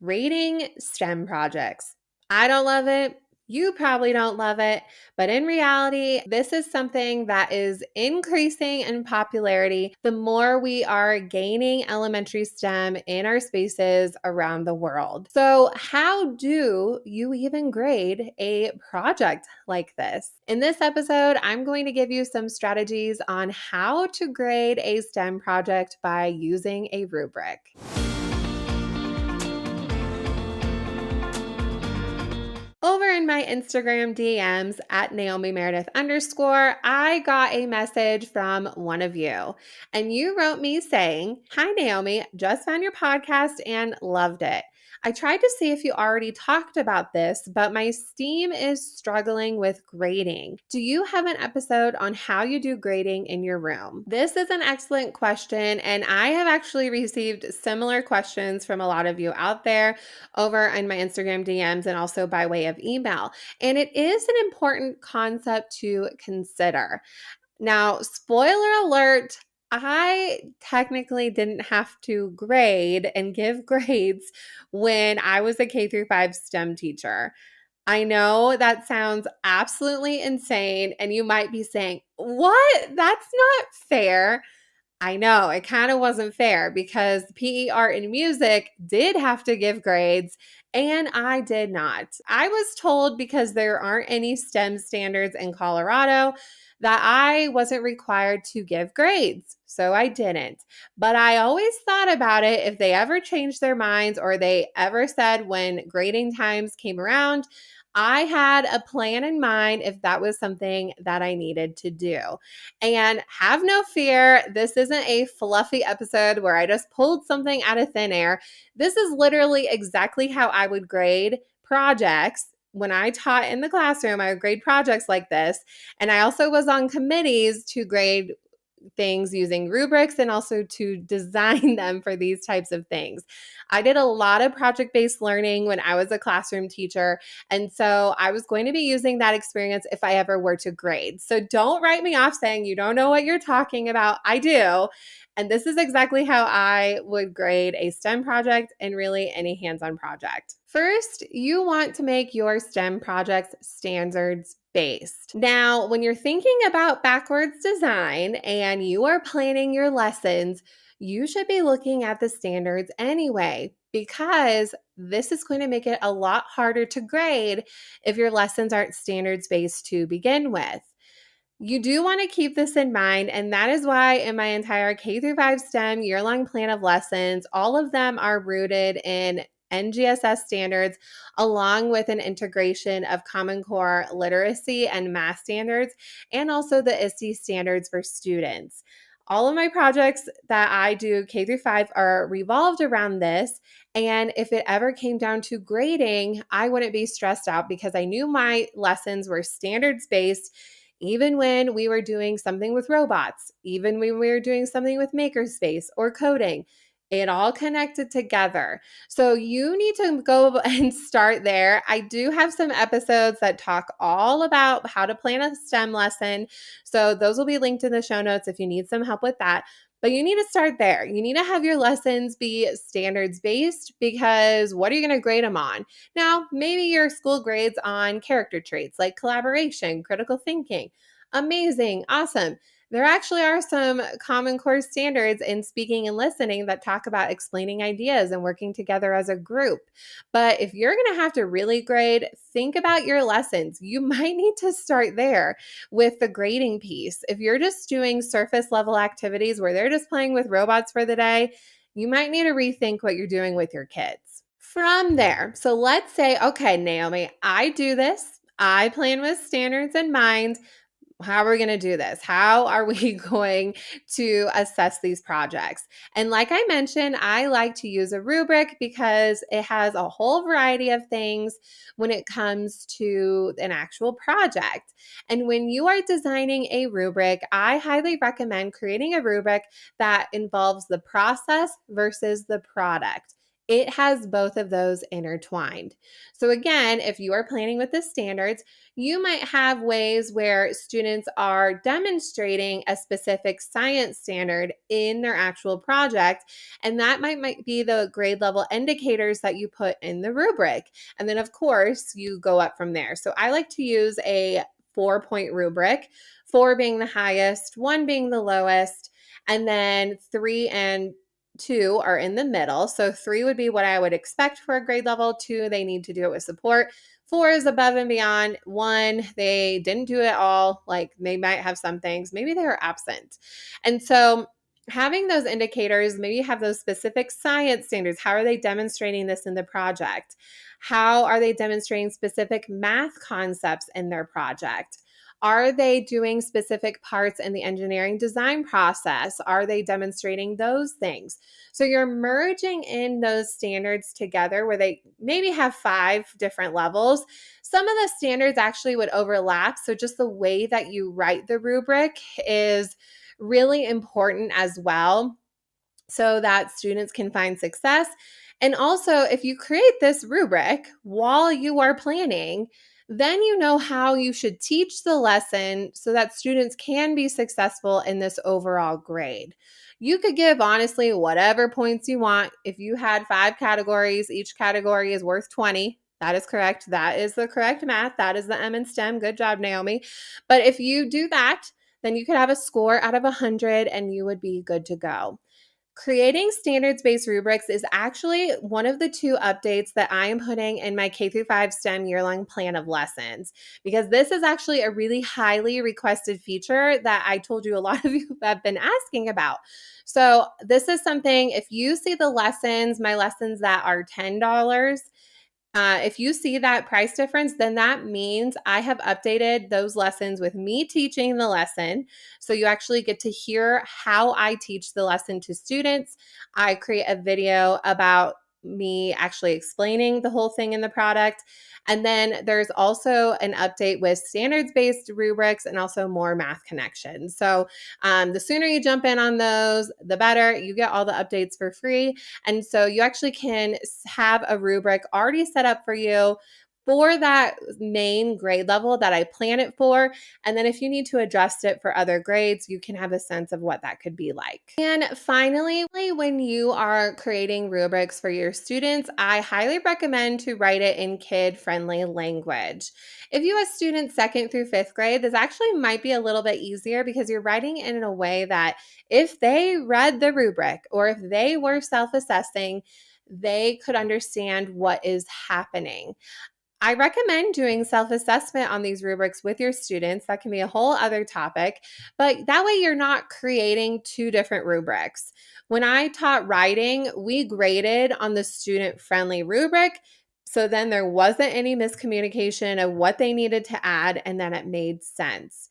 Grading STEM projects. I don't love it. You probably don't love it. But in reality, this is something that is increasing in popularity the more we are gaining elementary STEM in our spaces around the world. So, how do you even grade a project like this? In this episode, I'm going to give you some strategies on how to grade a STEM project by using a rubric. Over in my Instagram DMs at Naomi Meredith _, I got a message from one of you. And you wrote me saying, "Hi Naomi, just found your podcast and loved it. I tried to see if you already talked about this, but my STEAM is struggling with grading. Do you have an episode on how you do grading in your room?" This is an excellent question, and I have actually received similar questions from a lot of you out there over in my Instagram DMs and also by way of email. And it is an important concept to consider. Now, spoiler alert, I technically didn't have to grade and give grades when I was a K through 5 STEM teacher. I know that sounds absolutely insane, and you might be saying, "What? That's not fair." I know it kind of wasn't fair because PE art and music did have to give grades and I did not. I was told because there aren't any STEM standards in Colorado that I wasn't required to give grades. So I didn't. But I always thought about it if they ever changed their minds or they ever said when grading times came around, I had a plan in mind if that was something that I needed to do. And have no fear, this isn't a fluffy episode where I just pulled something out of thin air. This is literally exactly how I would grade projects. When I taught in the classroom, I would grade projects like this. And I also was on committees to grade things using rubrics and also to design them for these types of things. I did a lot of project-based learning when I was a classroom teacher, and so I was going to be using that experience if I ever were to grade. So don't write me off saying you don't know what you're talking about. I do. And this is exactly how I would grade a STEM project and really any hands-on project. First, you want to make your STEM projects standards based. Now, when you're thinking about backwards design and you are planning your lessons, you should be looking at the standards anyway, because this is going to make it a lot harder to grade if your lessons aren't standards based to begin with. You do want to keep this in mind, and that is why in my entire K through 5 STEM year-long plan of lessons, all of them are rooted in NGSS standards, along with an integration of Common Core literacy and math standards, and also the ISTE standards for students. All of my projects that I do K through 5 are revolved around this. And if it ever came down to grading, I wouldn't be stressed out because I knew my lessons were standards based even when we were doing something with robots, even when we were doing something with makerspace or coding. It all connected together. So you need to go and start there. I do have some episodes that talk all about how to plan a STEM lesson. So those will be linked in the show notes if you need some help with that. But you need to start there. You need to have your lessons be standards based, because what are you going to grade them on? Now, maybe your school grades on character traits like collaboration, critical thinking. Amazing, awesome. There actually are some Common Core standards in speaking and listening that talk about explaining ideas and working together as a group. But if you're going to have to really grade, think about your lessons. You might need to start there with the grading piece. If you're just doing surface level activities where they're just playing with robots for the day, you might need to rethink what you're doing with your kids. From there, so let's say, okay, Naomi, I do this. I plan with standards in mind. How are we going to do this? How are we going to assess these projects? And like I mentioned, I like to use a rubric because it has a whole variety of things when it comes to an actual project. And when you are designing a rubric, I highly recommend creating a rubric that involves the process versus the product. it has both of those intertwined. So again, if you are planning with the standards, you might have ways where students are demonstrating a specific science standard in their actual project, and that might be the grade level indicators that you put in the rubric. And then of course, you go up from there. So I like to use a 4-point rubric, 4 being the highest, 1 being the lowest, and then 3 and 2 are in the middle. So 3 would be what I would expect for a grade level. 2, they need to do it with support. 4 is above and beyond. 1, they didn't do it all. Like they might have some things, maybe they were absent. And so having those indicators, maybe you have those specific science standards. How are they demonstrating this in the project? How are they demonstrating specific math concepts in their project? Are they doing specific parts in the engineering design process? Are they demonstrating those things? So you're merging in those standards together where they maybe have 5 different levels. Some of the standards actually would overlap. So just the way that you write the rubric is really important as well, so that students can find success. And also, if you create this rubric while you are planning, then you know how you should teach the lesson so that students can be successful in this overall grade. You could give honestly whatever points you want. If you had 5 categories, each category is worth 20. That is correct. That is the correct math. That is the M in STEM. Good job, Naomi. But if you do that, then you could have a score out of 100 and you would be good to go. Creating standards-based rubrics is actually one of the 2 updates that I am putting in my K through 5 STEM year-long plan of lessons, because this is actually a really highly requested feature that I told you a lot of you have been asking about. So this is something, if you see the lessons, my lessons that are $10, if you see that price difference, then that means I have updated those lessons with me teaching the lesson. So you actually get to hear how I teach the lesson to students. I create a video about me actually explaining the whole thing in the product. And then there's also an update with standards-based rubrics and also more math connections. So the sooner you jump in on those, the better. You get all the updates for free. And so you actually can have a rubric already set up for you for that main grade level that I plan it for. And then if you need to adjust it for other grades, you can have a sense of what that could be like. And finally, when you are creating rubrics for your students, I highly recommend to write it in kid-friendly language. If you have students 2nd through 5th grade, this actually might be a little bit easier because you're writing it in a way that if they read the rubric or if they were self-assessing, they could understand what is happening. I recommend doing self-assessment on these rubrics with your students. That can be a whole other topic, but that way you're not creating 2 different rubrics. When I taught writing, we graded on the student-friendly rubric, so then there wasn't any miscommunication of what they needed to add, and then it made sense.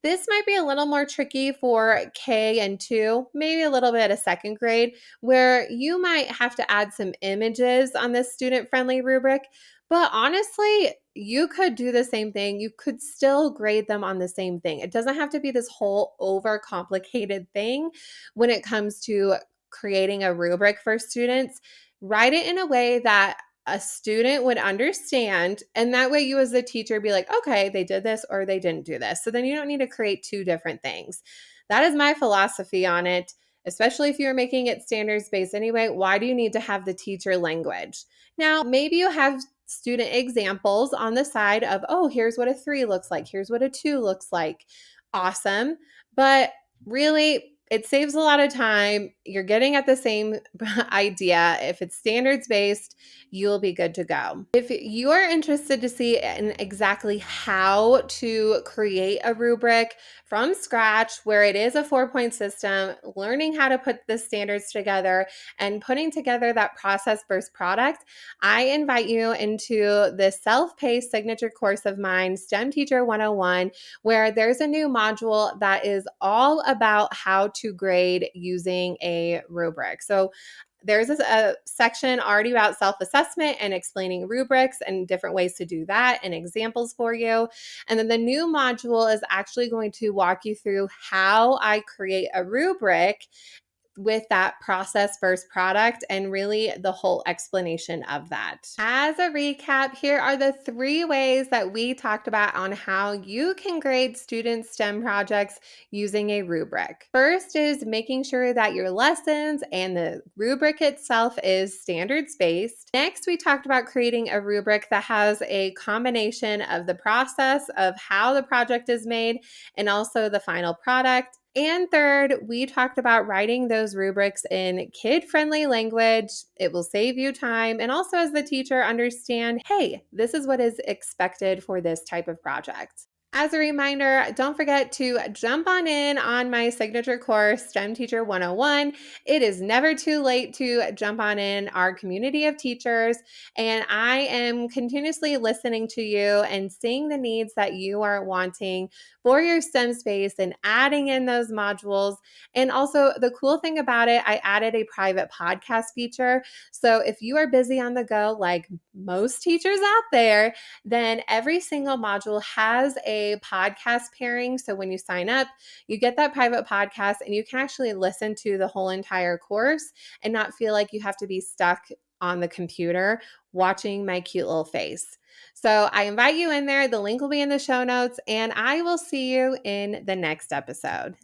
This might be a little more tricky for K and 2, maybe a little bit of 2nd grade, where you might have to add some images on this student-friendly rubric. But honestly, you could do the same thing. You could still grade them on the same thing. It doesn't have to be this whole overcomplicated thing when it comes to creating a rubric for students. Write it in a way that a student would understand, and that way you as the teacher be like, okay, they did this or they didn't do this. So then you don't need to create 2 different things. That is my philosophy on it, especially if you're making it standards based anyway. Why do you need to have the teacher language? Now, maybe you have student examples on the side of, oh, here's what a 3 looks like, here's what a 2 looks like. Awesome. But really, it saves a lot of time. You're getting at the same idea. If it's standards based, you'll be good to go. If you're interested to see in exactly how to create a rubric from scratch, where it is a 4-point system, learning how to put the standards together and putting together that process versus product, I invite you into the self-paced signature course of mine, STEM Teacher 101, where there's a new module that is all about how to grade using a rubric. So there's a section already about self-assessment and explaining rubrics and different ways to do that and examples for you. And then the new module is actually going to walk you through how I create a rubric with that process versus product and really the whole explanation of that. As a recap, here are the 3 ways that we talked about on how you can grade student STEM projects using a rubric. First is making sure that your lessons and the rubric itself is standards-based. Next, we talked about creating a rubric that has a combination of the process of how the project is made and also the final product. And third, we talked about writing those rubrics in kid-friendly language. It will save you time and also, as the teacher, understand, hey, this is what is expected for this type of project. As a reminder, don't forget to jump on in on my signature course, STEM Teacher 101. It is never too late to jump on in our community of teachers, and I am continuously listening to you and seeing the needs that you are wanting for your STEM space and adding in those modules. And also, the cool thing about it, I added a private podcast feature. So if you are busy on the go, like most teachers out there, then every single module has a podcast pairing. So when you sign up, you get that private podcast and you can actually listen to the whole entire course and not feel like you have to be stuck on the computer watching my cute little face. So I invite you in there. The link will be in the show notes, and I will see you in the next episode.